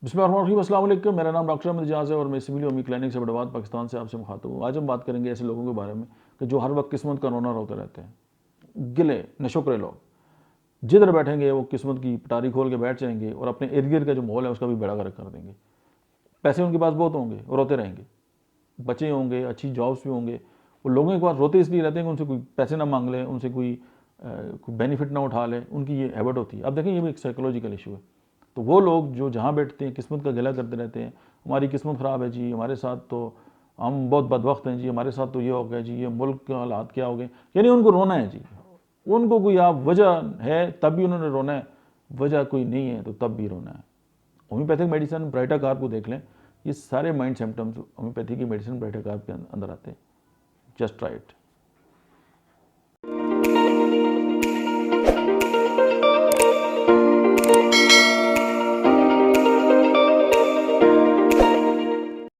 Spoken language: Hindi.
बिस्मिल्लाहिर्रहमानिर्रहीम, अस्सलाम वालेकुम। मेरा नाम डॉक्टर अहमद इजाज़ है और मैं सिविल होमी क्लिनिक से बड़वाद पाकिस्तान से आपसे मुखातब हूँ। आज हम बात करेंगे ऐसे लोगों के बारे में कि जो हर वक्त किस्मत का रोना रोते रहते हैं, गिले नशुक्रे लोग। जिधर बैठेंगे वो किस्मत की पटारी खोल के बैठ जाएंगे और अपने इर्द गिर्द का जो माहौल है उसका भी बेड़ा गर्क कर देंगे। पैसे उनके पास बहुत होंगे और रोते रहेंगे, बच्चे होंगे, अच्छी जॉब्स भी होंगे, वो लोगों के पास रोते इसलिए रहते हैं कि उनसे कोई पैसे ना मांग लें, उनसे कोई बेनिफिट ना उठा लें, उनकी ये हैबिट होती है। अब देखें, ये भी एक साइकोलॉजिकल इशू है। तो वो लोग जो जहाँ बैठते हैं किस्मत का गिला करते रहते हैं, हमारी किस्मत ख़राब है जी, हमारे साथ तो हम बहुत बदबख्त हैं जी, हमारे साथ तो ये हो गया जी, ये मुल्क के हालात क्या हो गए, यानी उनको रोना है जी। उनको कोई आप वजह है तब भी उन्होंने रोना है, वजह कोई नहीं है तो तब भी रोना है। होम्योपैथिक मेडिसिन ब्राइटा कार्ब को देख लें, ये सारे माइंड सिम्टम्स होम्योपैथी की मेडिसिन ब्राइटा कार्ब के अंदर आते हैं। Just try it.